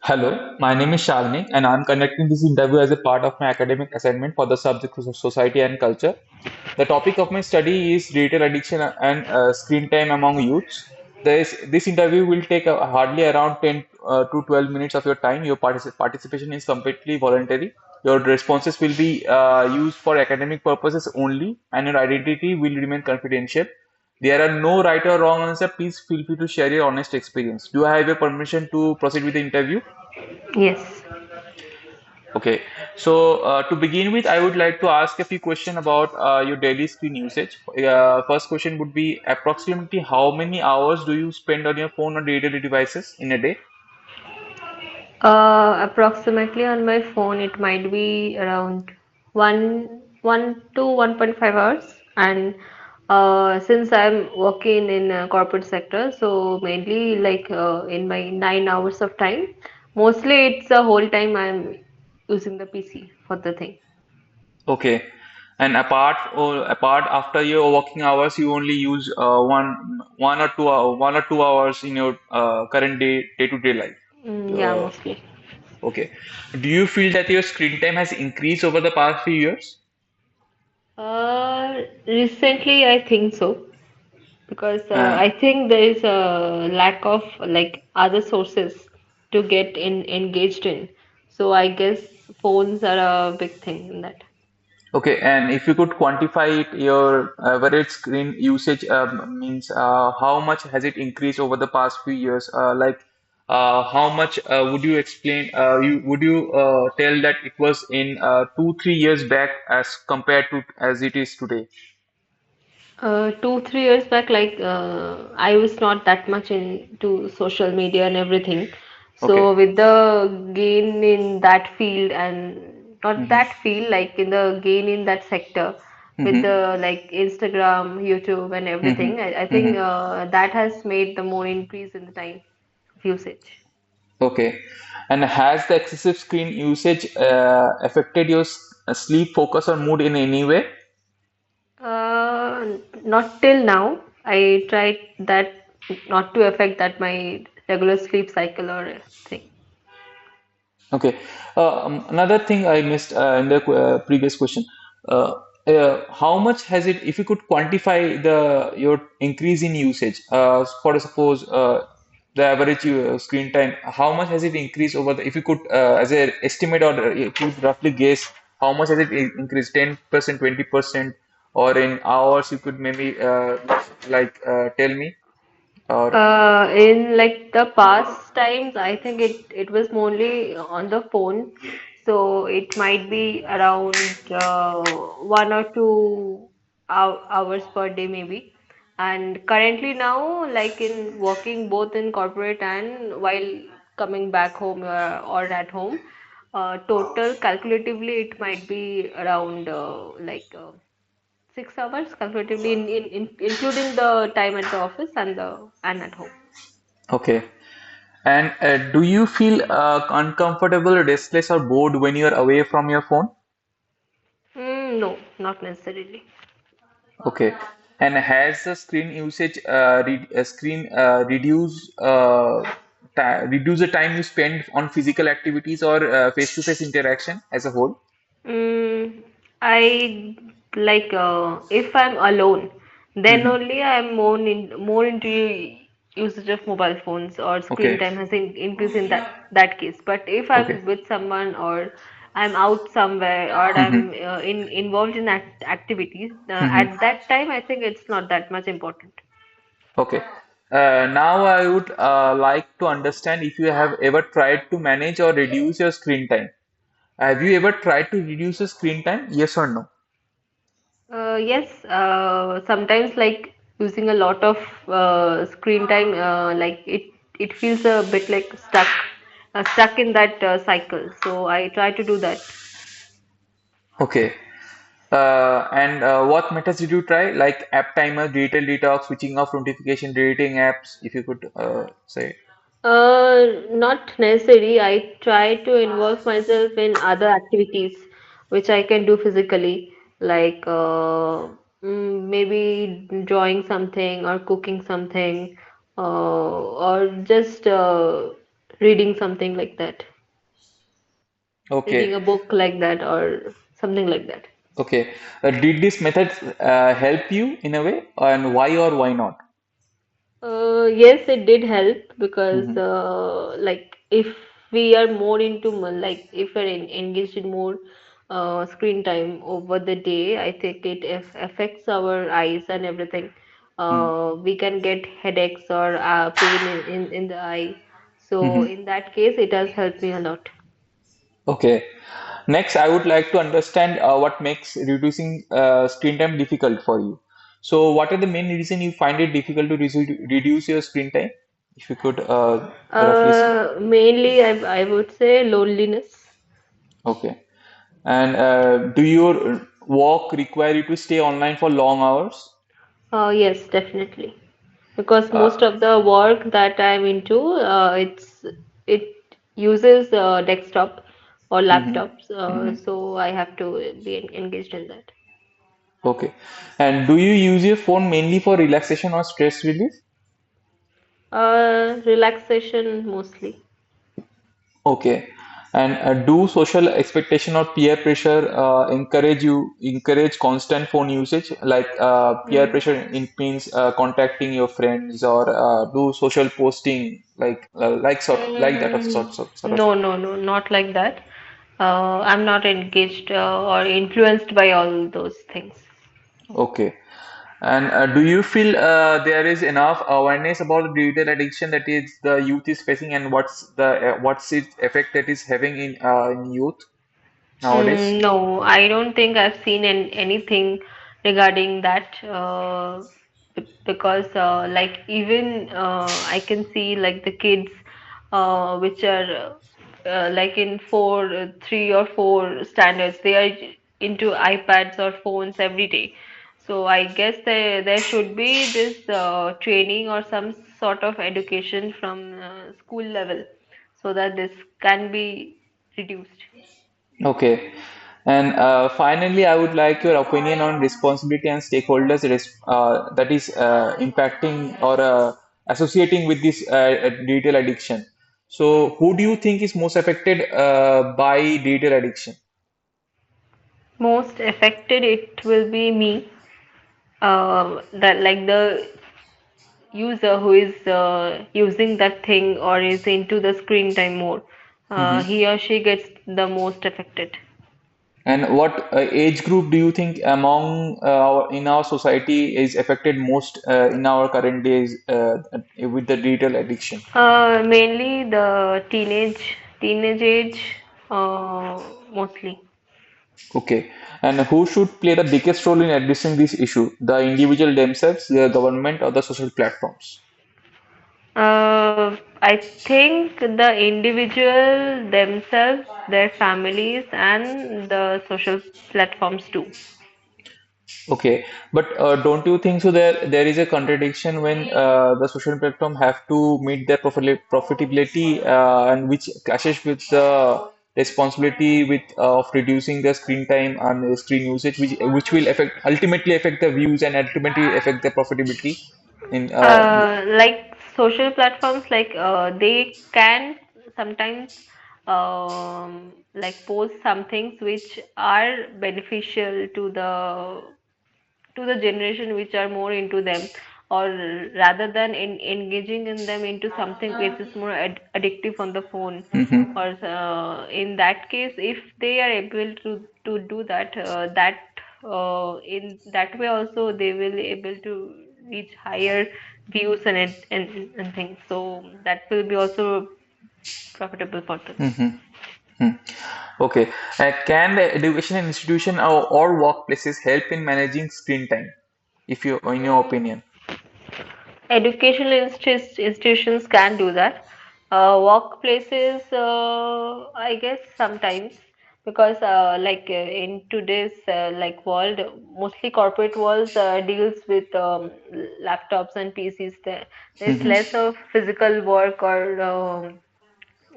Hello, my name is Sagnik, and I'm conducting this interview as a part of my academic assignment for the subject of Society and Culture. The topic of my study is digital addiction and screen time among youths. This interview will take hardly around 10 to 12 minutes of your time. Your participation is completely voluntary. Your responses will be used for academic purposes only, and your identity will remain confidential. There are no right or wrong answer. Please feel free to share your honest experience. Do I have your permission to proceed with the interview? Yes. Okay, so to begin with, I would like to ask a few questions about your daily screen usage. First question would be approximately how many hours do you spend on your phone or digital devices in a day? Approximately on my phone, it might be around 1 to 1.5 hours. And since I'm working in a corporate sector, so mainly like in my 9 hours of time, mostly it's the whole time I'm using the PC for the thing. Okay, and apart after your working hours, you only use one or 2 hours in your current day-to-day life. Yeah, Uh, mostly. okay, do you feel that your screen time has increased over the past few years? Recently, I think so. Because Uh, I think there is a lack of like other sources to get engaged in. So I guess phones are a big thing in that. Okay, and if you could quantify it, your average screen usage means how much has it increased over the past few years? How much would you explain? Would you tell that it was in 2, 3 years back as compared to as it is today? 2, 3 years back, like I was not that much into social media and everything. Okay. So with the gain in that field and not Mm-hmm. that field, like in the gain in that sector, with Mm-hmm. the like Instagram, YouTube, and everything, I Mm-hmm. think Mm-hmm. that has made the more increase in the time of usage. Okay. And has the excessive screen usage affected your sleep, focus, or mood in any way? Not till now. I tried that not to affect that my regular sleep cycle or thing. Okay. Another thing I missed in the previous question. Uh, how much has it, if you could quantify the your increase in usage, for suppose the average screen time, how much has it increased over the, if you could, as an estimate or if you could roughly guess, how much has it increased? 10%, 20%, or in hours, you could maybe tell me, or In like the past times, I think it was mainly on the phone, so it might be around 1 or 2 hours per day maybe. And currently now, like in working both in corporate and while coming back home or at home, total calculatively it might be around 6 hours calculatively including the time at the office and at home. okay. And do you feel uncomfortable, restless, or bored when you're away from your phone? No, not necessarily. Okay. And has the screen usage reduce the time you spend on physical activities or face-to-face interaction as a whole? Mm, I like if I'm alone, then Hmm. only I'm more into usage of mobile phones or screen Okay. time has increased in that case. But if Okay. I'm with someone or I'm out somewhere or Hmm. I'm involved in activities, Hmm. at that time I think it's not that much important. Okay. Now I would like to understand if you have ever tried to manage or reduce your screen time. Have you ever tried to reduce your screen time? Yes or no? Yes, sometimes like using a lot of screen time, like it feels a bit like stuck in that cycle. So I try to do that. Okay. And what methods did you try? Like app timer, digital detox, switching off notification, deleting apps, if you could say. Not necessary. I try to involve myself in other activities which I can do physically, like maybe drawing something or cooking something, or just reading something like that, reading Okay. a book like that, or something like that. Okay. Did this method help you in a way, and why or why not? Yes, it did help because, Hmm. like, if we are more into like, if we're engaged in more screen time over the day, I think it affects our eyes and everything. Hmm. We can get headaches or pain in the eye. So Hmm. in that case, it has helped me a lot. Okay. Next, I would like to understand what makes reducing screen time difficult for you. So, what are the main reason you find it difficult to reduce your screen time? If you could roughly say. Mainly, I would say loneliness. Okay. And do your work require you to stay online for long hours? Yes, definitely. Because most Uh, of the work that I'm into, it uses desktop or mhm, laptops, mhm. so I have to be engaged in that. Okay. And do you use your phone mainly for relaxation or stress relief? Relaxation mostly. Okay. And do social expectation or peer pressure encourage constant phone usage? Like peer Mm. pressure in means contacting your friends or do social posting like that of sort of. No, no, no, not like that. I'm not engaged or influenced by all those things. Okay. And do you feel there is enough awareness about the digital addiction that is the youth is facing, and what's its effect that is having in youth nowadays? No, I don't think I've seen anything regarding that, because, like, even I can see like the kids which are like in 3 or 4 standards, they are into iPads or phones every day. So I guess there should be this training or some sort of education from school level so that this can be reduced. Okay. And finally, I would like your opinion on responsibility and stakeholders that is impacting or associating with this digital addiction. So, who do you think is most affected by digital addiction? Most affected, it will be me. That, like, the user who is using that thing or is into the screen time more, Hmm. he or she gets the most affected. And what age group do you think among in our society is affected most in our current days with the digital addiction? Mainly the teenage age, mostly. Okay. And who should play the biggest role in addressing this issue? The individual themselves, the government, or the social platforms? I think the individual themselves, their families, and the social platforms too. Okay, but don't you think so there is a contradiction when the social platform have to meet their profitability and which clashes with the responsibility with of reducing the screen time and the screen usage, which will ultimately affect the views and ultimately affect the profitability in Like social platforms, like, they can sometimes like post some things which are beneficial to the generation which are more into them, or rather than engaging in them into something which is more addictive on the phone, Mhm. or in that case, if they are able to do that, in that way also they will able to reach higher views and things, so that will be also profitable for them. Mhm. Mhm. Okay. Can the education institution or workplaces help in managing screen time, if you, in your opinion? Educational institutions can do that. Workplaces, I guess sometimes, because, like, in today's like world, mostly corporate world deals with laptops and PCs. There's Mhm. less of physical work or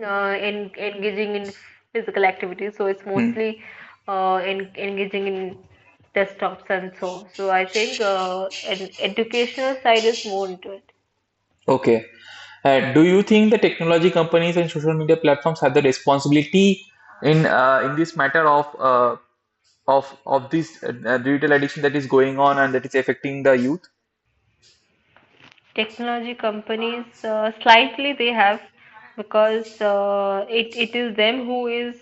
engaging in physical activities. So it's Hmm. mostly engaging in desktops and so. So I think an educational side is more into it. Okay. Do you think the technology companies and social media platforms have the responsibility in this matter of this digital addiction that is going on and that is affecting the youth? Technology companies, slightly they have, because it is them who is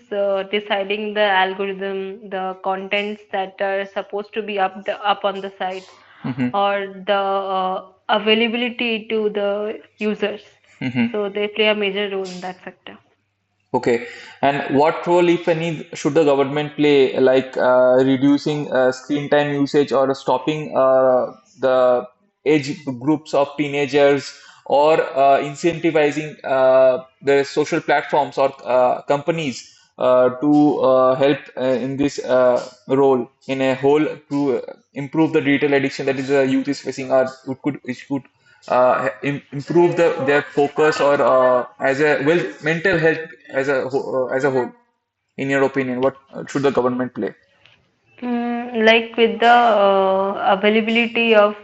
deciding the algorithm, the contents that are supposed to be up on the site, Hmm. or the availability to the users. Hmm. So they play a major role in that sector. Okay. And what role, if any, should the government play, like reducing screen time usage or stopping the age groups of teenagers or incentivizing the social platforms or companies to help in this role in a whole to improve the digital addiction that is the youth is facing, or it could improve their focus or as a well mental health as a whole. In your opinion, what should the government play? Like with the availability of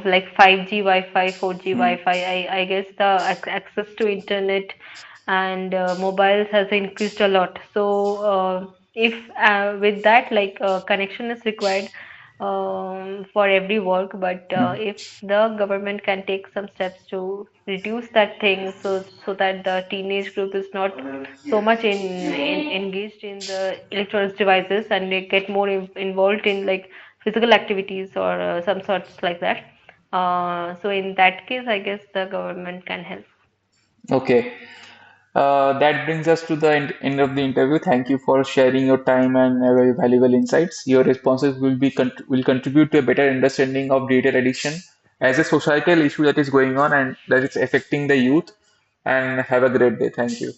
like 5G Wi-Fi, 4G Hmm. Wi-Fi, I guess the access to internet and mobiles has increased a lot. So if with that, like connection is required for every work, but Hmm. if the government can take some steps to reduce that thing, so that the teenage group is not so much in engaged in the electronics devices, and they get more involved in like physical activities or some sorts like that. So in that case, I guess the government can help. Okay. That brings us to the end of the interview. Thank you for sharing your time and very valuable insights. Your responses will contribute to a better understanding of data addiction as a societal issue that is going on and that is affecting the youth. And have a great day. Thank you.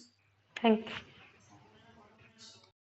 Thanks.